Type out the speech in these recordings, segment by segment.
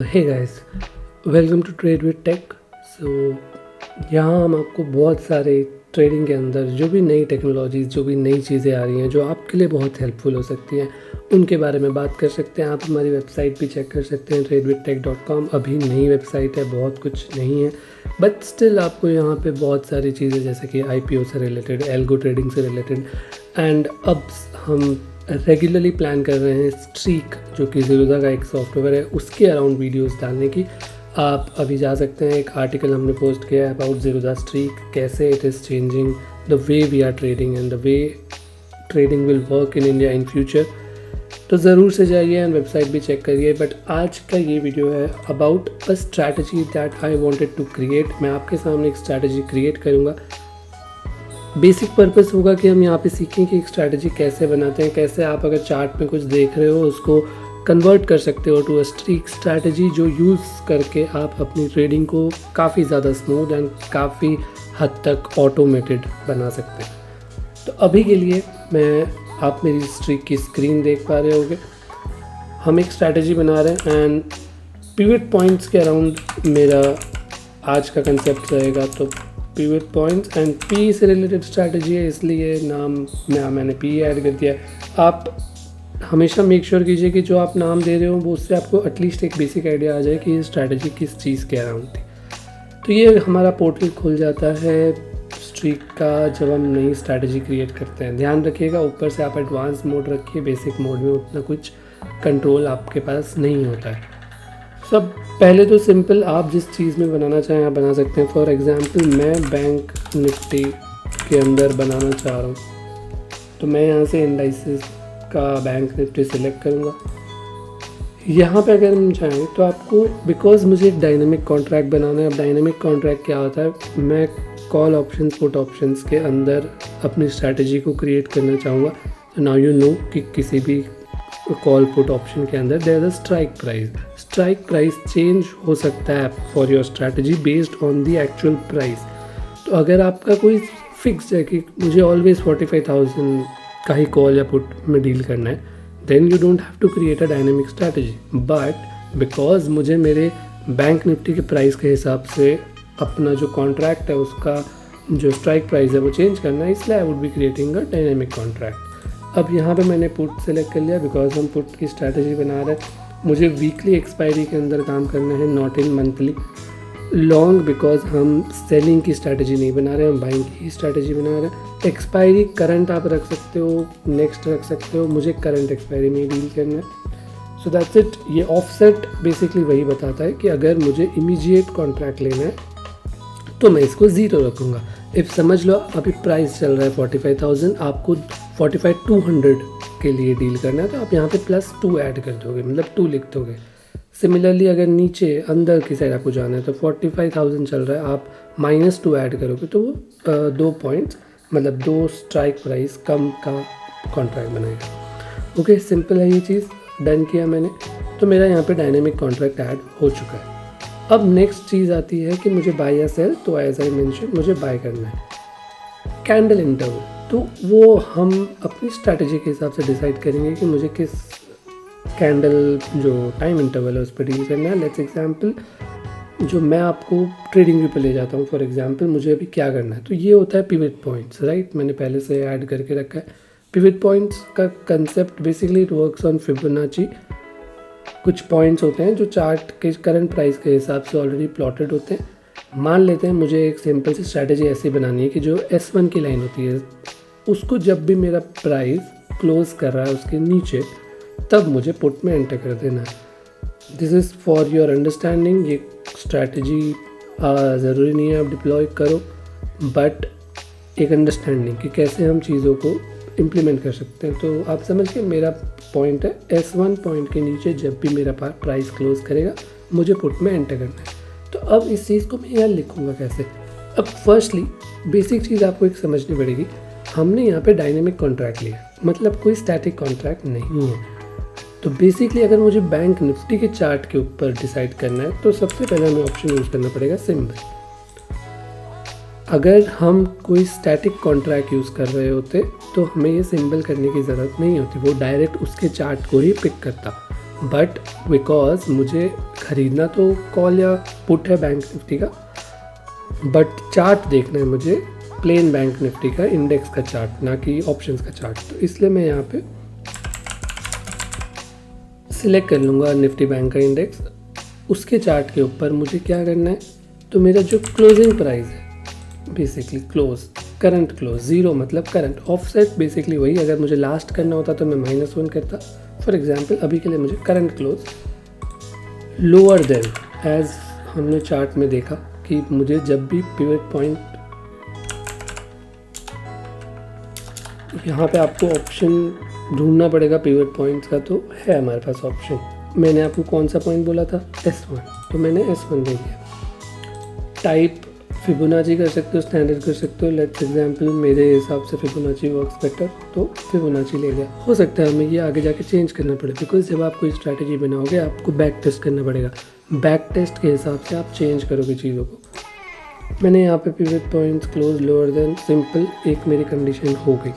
Hey guys, welcome to Trade with Tech. So यहाँ हम आपको बहुत सारे ट्रेडिंग के अंदर जो भी नई टेक्नोलॉजीज़, जो भी नई चीज़ें आ रही हैं जो आपके लिए बहुत हेल्पफुल हो सकती हैं, उनके बारे में बात कर सकते हैं। आप हमारी वेबसाइट भी चेक कर सकते हैं tradewithtech.com। अभी नई वेबसाइट है, बहुत कुछ नहीं है, बट स्टिल आपको यहाँ पे बहुत सारी चीज़ें जैसे कि IPO से रिलेटेड, एल्गो ट्रेडिंग से रिलेटेड, एंड अब हम रेगुलरली प्लान कर रहे हैं स्ट्रीक, जो कि ज़ीरोधा का एक सॉफ्टवेयर है, उसके अराउंड वीडियोस डालने की। आप अभी जा सकते हैं, एक आर्टिकल हमने पोस्ट किया है अबाउट ज़ीरोधा स्ट्रीक, कैसे it is changing the way we are trading and the way trading will work in India in future. तो ज़रूर से जाइए एंड वेबसाइट भी चेक करिए। बट आज का ये वीडियो है about a strategy that I wanted to create. मैं आपके सामने एक स्ट्रैटेजी क्रिएट करूँगा। बेसिक पर्पस होगा कि हम यहाँ पे सीखें कि एक स्ट्रैटेजी कैसे बनाते हैं, कैसे आप अगर चार्ट में कुछ देख रहे हो उसको कन्वर्ट कर सकते हो टू अ स्ट्रीक स्ट्रैटेजी, जो यूज़ करके आप अपनी ट्रेडिंग को काफ़ी ज़्यादा स्मूथ एंड काफ़ी हद तक ऑटोमेटेड बना सकते हैं। तो अभी के लिए आप मेरी स्ट्रीक की स्क्रीन देख पा रहे होगे। हम एक स्ट्रैटेजी बना रहे हैं एंड पिवट पॉइंट्स के अराउंड मेरा आज का कंसेप्ट रहेगा। तो पिवट पॉइंट्स एंड पी से रिलेटेड स्ट्रैटेजी है, इसलिए नाम मैंने पी ऐड कर दिया। आप हमेशा मेक श्योर कीजिए कि जो आप नाम दे रहे हो वो उससे आपको एटलीस्ट एक बेसिक आइडिया आ जाए कि ये स्ट्रैटेजी किस चीज़ के अराउंड थी। तो ये हमारा पोर्टल खुल जाता है स्ट्रीक का जब हम नई स्ट्रैटेजी क्रिएट करते हैं। ध्यान रखिएगा, ऊपर से आप एडवांस मोड रखिए, बेसिक मोड में उतना कुछ कंट्रोल आपके पास नहीं होता है। सब पहले तो सिंपल, आप जिस चीज़ में बनाना चाहें आप बना सकते हैं। फॉर एग्जांपल मैं बैंक निफ्टी के अंदर बनाना चाह रहा हूँ, तो मैं यहाँ से इंडाइसेस का बैंक निफ्टी सेलेक्ट करूँगा। यहाँ पे अगर हम चाहें तो आपको, बिकॉज मुझे एक डायनेमिक कॉन्ट्रैक्ट बनाना है। अब डायनेमिक कॉन्ट्रैक्ट क्या होता है, मैं कॉल ऑप्शंस पुट ऑप्शंस के अंदर अपनी स्ट्रैटेजी को क्रिएट करना चाहूँगा। तो नाउ यू नो कि किसी भी कॉल पुट ऑप्शन के अंदर there is a strike price. Strike price change हो सकता है for your strategy based on the actual price. तो अगर आपका कोई फिक्स है कि मुझे ऑलवेज 45,000 का ही कॉल या पुट में डील करना है, then you don't have to create a dynamic strategy. But because मुझे मेरे बैंक निफ्टी के प्राइस के हिसाब से अपना जो कॉन्ट्रैक्ट है उसका जो स्ट्राइक प्राइस है वो चेंज करना है, इसलिए I would be creating a dynamic contract. अब यहाँ पे मैंने पुट सेलेक्ट कर लिया बिकॉज हम पुट की स्ट्रैटेजी बना रहे हैं। मुझे वीकली एक्सपायरी के अंदर काम करना है, not in monthly. Long because हम सेलिंग की स्ट्रैटेजी नहीं बना रहे, हम बाइंग की स्ट्रैटेजी बना रहे हैं। एक्सपायरी करंट आप रख सकते हो, नेक्स्ट रख सकते हो, मुझे करंट एक्सपायरी में डील करना है। So that's it. ये ऑफसेट बेसिकली वही बताता है कि अगर मुझे इमीडिएट कॉन्ट्रैक्ट लेना है तो मैं इसको 0 रखूँगा। इफ समझ लो अभी प्राइस चल रहा है 45,000, आपको 45,200 के लिए डील करना है, तो आप यहाँ पे +2 ऐड कर दोगे, मतलब 2 लिख दोगे। सिमिलरली अगर नीचे अंदर की साइड आपको जाना है तो 45,000 चल रहा है, आप -2 ऐड करोगे तो वो 2 पॉइंट्स, मतलब 2 स्ट्राइक प्राइस कम का कॉन्ट्रैक्ट बनाएगा। ओके, सिंपल है ये चीज़। डन किया मैंने, तो मेरा यहाँ पे डायनेमिक कॉन्ट्रैक्ट ऐड हो चुका है। अब नेक्स्ट चीज़ आती है कि मुझे बाय या सेल। तो एज आई मेंशन मुझे बाय करना है। कैंडल इंटरवल, तो वो हम अपनी स्ट्रैटेजी के हिसाब से डिसाइड करेंगे कि मुझे किस कैंडल जो टाइम इंटरवल है उस पर डील करना है। लेट्स एग्जांपल, जो मैं आपको ट्रेडिंग व्यू पे ले जाता हूँ। फॉर एग्जांपल मुझे अभी क्या करना है, तो ये होता है पिवट पॉइंट्स, राइट। मैंने पहले से ऐड करके रखा है। पिवट पॉइंट्स का concept basically it works on Fibonacci. कुछ पॉइंट्स होते हैं जो चार्ट के करंट प्राइस के हिसाब से ऑलरेडी प्लॉटेड होते हैं। मान लेते हैं मुझे एक सिंपल सी स्ट्रैटेजी ऐसी बनानी है कि जो S1 की लाइन होती है उसको जब भी मेरा प्राइस क्लोज कर रहा है उसके नीचे, तब मुझे पुट में एंटर कर देना है। This is for your understanding. ये स्ट्रैटेजी ज़रूरी नहीं है आप डिप्लॉय करो, बट एक अंडरस्टैंडिंग कि कैसे हम चीज़ों को इम्प्लीमेंट कर सकते हैं। तो आप समझ के, मेरा पॉइंट है S1 पॉइंट के नीचे जब भी मेरा प्राइस क्लोज करेगा मुझे पुट में एंटर करना है। तो अब इस चीज़ को मैं यहाँ लिखूँगा कैसे। अब फर्स्टली बेसिक चीज़ आपको एक समझनी पड़ेगी। हमने यहाँ पे डायनेमिक कॉन्ट्रैक्ट लिया, मतलब कोई स्टैटिक कॉन्ट्रैक्ट नहीं है। तो बेसिकली अगर मुझे बैंक निफ्टी के चार्ट के ऊपर डिसाइड करना है तो सबसे पहले हमें ऑप्शन यूज़ करना पड़ेगा सिंबल। अगर हम कोई स्टैटिक कॉन्ट्रैक्ट यूज़ कर रहे होते तो हमें ये सिंबल करने की ज़रूरत नहीं होती, वो डायरेक्ट उसके चार्ट को ही पिक करता। बट बिकॉज मुझे ख़रीदना तो कॉल या पुट है बैंक निफ्टी का, बट चार्ट देखना है मुझे प्लेन बैंक निफ्टी का इंडेक्स का चार्ट, ना कि ऑप्शंस का चार्ट। तो इसलिए मैं यहाँ पे सिलेक्ट कर लूँगा निफ्टी बैंक का इंडेक्स। उसके चार्ट के ऊपर मुझे क्या करना है, तो मेरा जो क्लोजिंग प्राइस है basically close, current close, zero मतलब करंट, ऑफसेट बेसिकली वही। अगर मुझे लास्ट करना होता तो मैं -1 करता। फॉर एग्जांपल अभी के लिए मुझे current close lower then, as हमने चार्ट में देखा कि मुझे जब भी पिवट पॉइंट, यहाँ पे आपको ऑप्शन ढूंढना पड़ेगा पिवट पॉइंट्स का, तो है हमारे पास ऑप्शन। मैंने आपको कौन सा पॉइंट बोला था, S1, तो मैंने S1 दे दिया। टाइप फिबोनाची कर सकते हो, स्टैंडर्ड कर सकते हो। लेट्स एग्जांपल मेरे हिसाब से फिबोनाची वर्क्स बेटर, तो फिबोनाची ले लिया। हो सकता है हमें ये आगे जाके चेंज करना पड़े, बिकॉज जब आप कोई स्ट्रैटेजी बनाओगे आपको बैक टेस्ट करना पड़ेगा। बैक टेस्ट के हिसाब से आप चेंज करोगे चीज़ों को। मैंने यहाँ पे pivot points close lower then, simple, एक मेरी कंडीशन हो गई।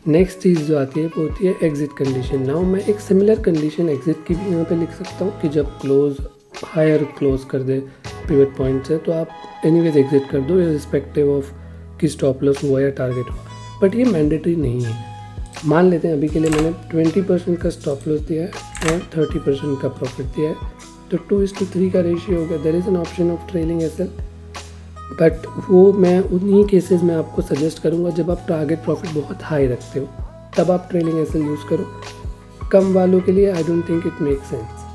नेक्स्ट चीज़ जो आती है वो होती है एग्जिट कंडीशन। नाउ मैं एक सिमिलर कंडीशन एग्जिट की भी यहाँ पे लिख सकता हूँ कि जब क्लोज हायर क्लोज कर दे पिवट पॉइंट से, तो आप एनीवेज एग्जिट कर दो इर्रिस्पेक्टिव ऑफ कि स्टॉप लॉस हुआ या टारगेट हुआ। बट ये मैंडेटरी नहीं है। मान लेते हैं अभी के लिए मैंने 20% का स्टॉप लॉस दिया है और 30% का प्रॉफिट दिया है, तो 2:3 का रेशियो हो गया। There is an option of trailing SL, but वो मैं उन्हीं केसेस में आपको सजेस्ट करूँगा जब आप टारगेट प्रॉफिट बहुत हाई रखते हो, तब आप ट्रेलिंग एसएल यूज़ करो। कम वालों के लिए I don't think it make sense.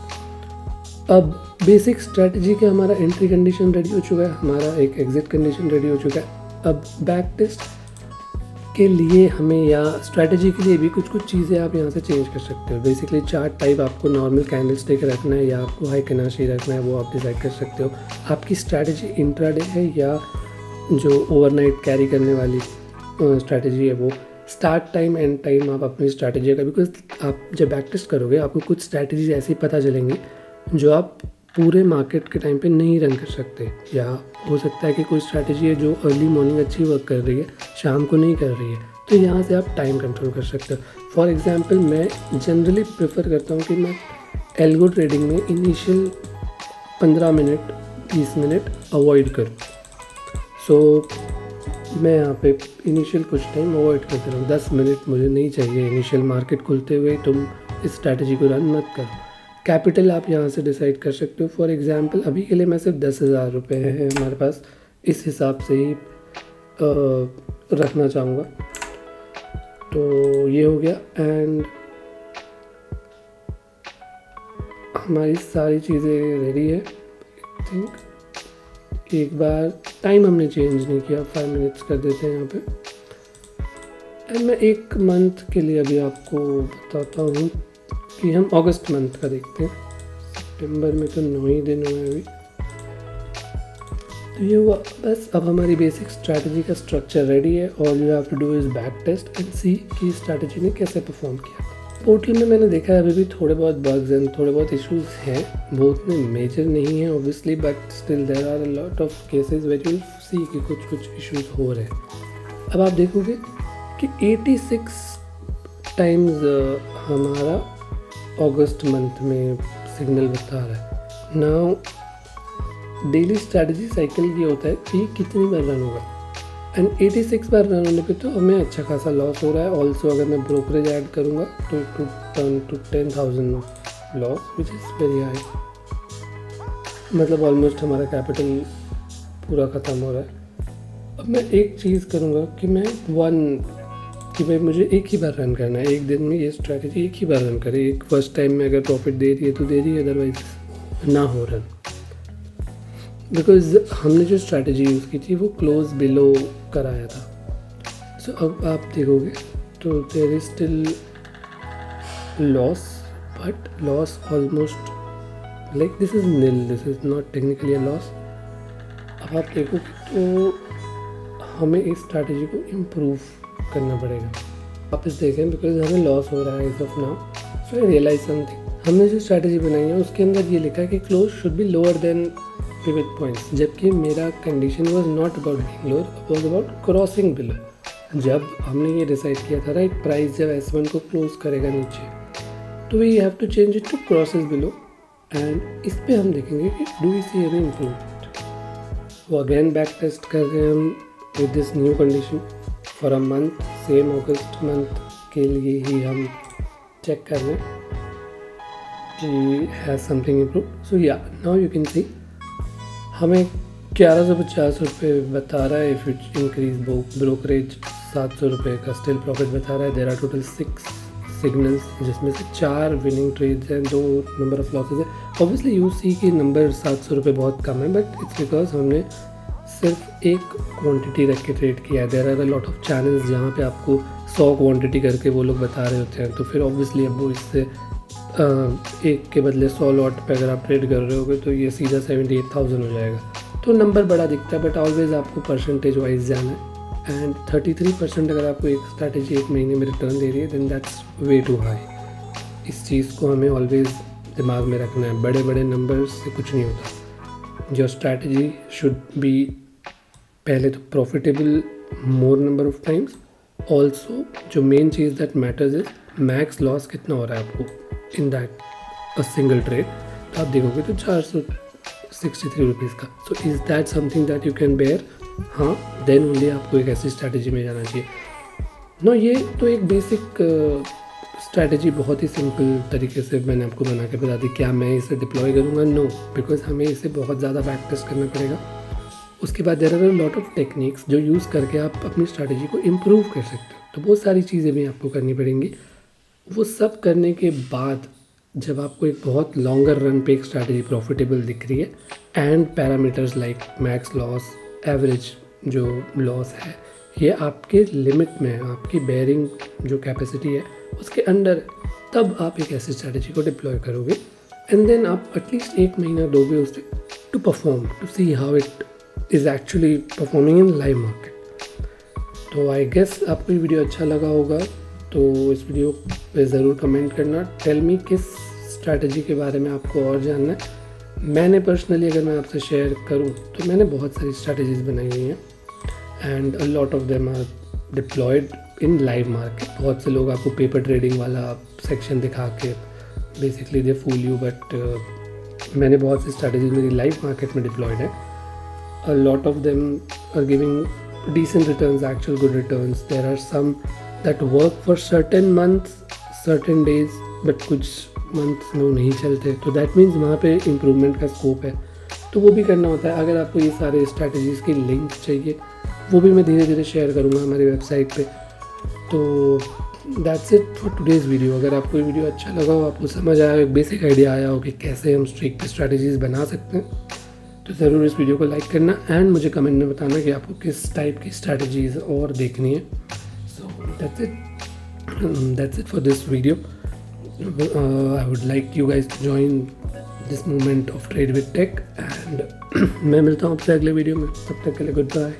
अब बेसिक स्ट्रेटजी के हमारा एंट्री कंडीशन रेडी हो चुका है, हमारा एक एग्जिट कंडीशन रेडी हो चुका है। अब बैक टेस्ट के लिए हमें, या स्ट्रेटजी के लिए भी कुछ कुछ चीज़ें आप यहाँ से चेंज कर सकते हो। बेसिकली चार्ट टाइप आपको नॉर्मल कैंडल स्टिक रखना है या आपको हाई कनाशी रखना है, वो आप डिसाइड कर सकते हो। आपकी स्ट्रेटजी इंट्राडे है या जो ओवरनाइट कैरी करने वाली स्ट्रेटजी है, वो स्टार्ट टाइम एंड टाइम आप अपनी स्ट्रेटजी का, बिकॉज आप जब बैक टेस्ट करोगे आपको कुछ स्ट्रेटजीज ऐसी पता चलेंगी जो आप पूरे मार्केट के टाइम पे नहीं रन कर सकते, या हो सकता है कि कोई स्ट्रैटेजी है जो अर्ली मॉर्निंग अच्छी वर्क कर रही है, शाम को नहीं कर रही है, तो यहाँ से आप टाइम कंट्रोल कर सकते हो। फॉर एग्जांपल मैं जनरली प्रेफर करता हूँ कि मैं एल्गो ट्रेडिंग में इनिशियल 15 मिनट 20 मिनट अवॉइड करूँ। सो मैं यहाँ पे इनिशियल कुछ टाइम अवॉइड करते रहूँ। 10 मिनट मुझे नहीं चाहिए इनिशियल मार्केट खुलते हुए, तुम इस स्ट्रैटेजी को रन मत करो। कैपिटल आप यहाँ से डिसाइड कर सकते हो। फॉर एग्जांपल अभी के लिए मैं सिर्फ 10,000 रुपये हैं हमारे पास, इस हिसाब से ही रखना चाहूँगा। तो ये हो गया, एंड हमारी सारी चीज़ें रेडी है। आई थिंक एक बार टाइम हमने चेंज नहीं किया, 5 मिनट्स कर देते हैं यहाँ पे। एंड मैं एक मंथ के लिए अभी आपको बताता हूँ कि हम अगस्त मंथ का देखते हैं। सितंबर में तो 9 ही दिन हुए अभी, तो ये हुआ बस। अब हमारी बेसिक स्ट्रैटेजी का स्ट्रक्चर रेडी है। All you have to do is back test and see कि स्ट्रैटेजी ने कैसे परफॉर्म किया। पोर्टल में मैंने देखा है अभी भी थोड़े बहुत बग्स एंड थोड़े बहुत इश्यूज हैं, वो उतने मेजर नहीं हैं obviously, but still there are a lot of cases which will see कि कुछ इश्यूज हो रहे हैं। अब आप देखोगे कि 86 टाइम्स हमारा अगस्त मंथ में सिग्नल बता रहा है। नाउ डेली स्ट्रैटेजी साइकिल ये होता है कि कितनी बार रन होगा, एंड 86 बार रन होने पे तो हमें अच्छा खासा लॉस हो रहा है। ऑल्सो अगर मैं ब्रोकरेज ऐड करूँगा तो to turn to 10,000 loss which is very high, मतलब ऑलमोस्ट हमारा कैपिटल पूरा ख़त्म हो रहा है। अब मैं एक चीज़ करूँगा कि मैं कि भाई मुझे एक ही बार रन करना है, एक दिन में ये स्ट्रैटेजी एक ही बार रन करे। एक फर्स्ट टाइम में अगर प्रॉफिट दे रही है तो दे रही है, अदरवाइज ना हो रन। बिकॉज हमने जो स्ट्रैटेजी यूज़ की थी वो क्लोज बिलो कराया था। सो अब आप देखोगे तो there is still loss, but loss almost like this is nil, this is not technically a loss. अब आप देखोगे तो हमें इस स्ट्रैटेजी को इम्प्रूव करना पड़ेगा। वापस देखें बिकॉज हमें लॉस हो रहा है as of now. So I realise something, हमने जो स्ट्रैटेजी बनाई है उसके अंदर ये लिखा है कि close should be lower than pivot points, जबकि मेरा condition was not about being lower, was about crossing below. जब हमने ये डिसाइड किया था राइट, प्राइस जब S1 को क्लोज करेगा नीचे तो we have to change it to crosses below and इस पे हम देखेंगे कि do we see any improvement. वो अगेन बैक टेस्ट कर रहे हैं हम with this new condition for a month, same August month के लिए ही हम चेक कर रहे हैं कि हैज़ समथिंग इम्प्रूव। सो या नाउ यू कैन सी हमें 1150 रुपये बता रहा है। इफ़ इट इंक्रीज ब्रोकरेज 700 रुपये का स्टिल प्रॉफिट बता रहा है। देर आर टोटल 6 सिग्नल्स जिसमें से 4 विनिंग ट्रेड्स हैं, 2 नंबर ऑफ लॉसेज है। ऑब्वियसली यू सी कि नंबर 700 रुपये बहुत कम है, बट इट्स बिकॉज हमने सिर्फ एक क्वांटिटी रख के ट्रेड किया है। There are a lot of channels जहाँ पे आपको 100 क्वांटिटी करके वो लोग बता रहे होते हैं, तो फिर ऑब्वियसली अब वो इससे एक के बदले 100 लॉट पे अगर आप ट्रेड कर रहे होगे तो ये सीधा 78,000 हो जाएगा। तो नंबर बड़ा दिखता है, बट ऑलवेज आपको परसेंटेज वाइज जाना है। एंड 33% अगर आपको एक स्ट्रैटेजी एक महीने में रिटर्न दे रही है then that's way too high. इस चीज़ को हमें ऑलवेज दिमाग में रखना है। बड़े बड़े नंबर्स से कुछ नहीं होता। जो स्ट्रैटेजी शुड बी पहले तो profitable more number of times, also जो मेन चीज़ that matters is max loss कितना हो रहा है आपको in that a single trade. तो आप देखोगे तो 463 रुपीज़ का। So is that something that you can bear? हाँ, देन ओनली आपको एक ऐसी स्ट्रैटेजी में जाना चाहिए। नो, ये तो एक बेसिक स्ट्रैटेजी बहुत ही सिंपल तरीके से मैंने आपको बना के बता दी। क्या मैं इसे डिप्लॉय करूँगा? नो, बिकॉज हमें इसे बहुत ज़्यादा बैक टेस्ट करना पड़ेगा। उसके बाद there are a lot of techniques जो यूज़ करके आप अपनी स्ट्रैटेजी को इम्प्रूव कर सकते हो। तो बहुत सारी चीज़ें भी आपको करनी पड़ेंगी। वो सब करने के बाद जब आपको एक बहुत लॉन्गर रन पे एक स्ट्रैटेजी प्रॉफिटेबल दिख रही है and parameters like max loss, average जो लॉस है, ये आपके लिमिट में है, आपकी बेयरिंग जो कैपेसिटी है उसके अंडर, तब आप एक ऐसी स्ट्रैटेजी को डिप्लॉय करोगे एंड देन आप एटलीस्ट 1 महीना दोगे उसे to perform, to see how it is actually performing in live market. तो आई गेस आपको ये वीडियो अच्छा लगा होगा, तो इस वीडियो पे ज़रूर कमेंट करना। टेल मी किस स्ट्रैटेजी के बारे में आपको और जानना है। मैंने पर्सनली अगर मैं आपसे शेयर करूं तो मैंने बहुत सारी स्ट्रैटेजीज़ बनाई हुई हैं and a lot of them are deployed in live market. बहुत से लोग आपको पेपर ट्रेडिंग वाला सेक्शन दिखा के basically they fool you, but मैंने बहुत सी स्ट्रैटेजीज मेरी लाइव मार्केट में डिप्लॉयड है। A lot of them are giving decent returns, actual good returns. There are some that work for certain months, certain days, but कुछ months में वो नहीं चलते, तो that means वहाँ पे improvement का scope है, तो वो भी करना होता है। अगर आपको ये सारे strategies की लिंक चाहिए वो भी मैं धीरे धीरे शेयर करूँगा हमारी वेबसाइट पे। तो that's it for today's video। अगर आपको ये वीडियो अच्छा लगा हो, आपको समझ आया हो, एक बेसिक आइडिया आया हो कि कैसे हम स्ट्रीक पे स्ट्रैटेजीज़ बना सकते हैं, तो ज़रूर इस वीडियो को लाइक करना एंड मुझे कमेंट में बताना कि आपको किस टाइप की स्ट्रैटेजीज़ और देखनी है। So that's it for this video. I would like you guys to join this movement of trade with tech and मैं मिलता हूँ आपसे अगले वीडियो में। तब तक के लिए गुड बाय।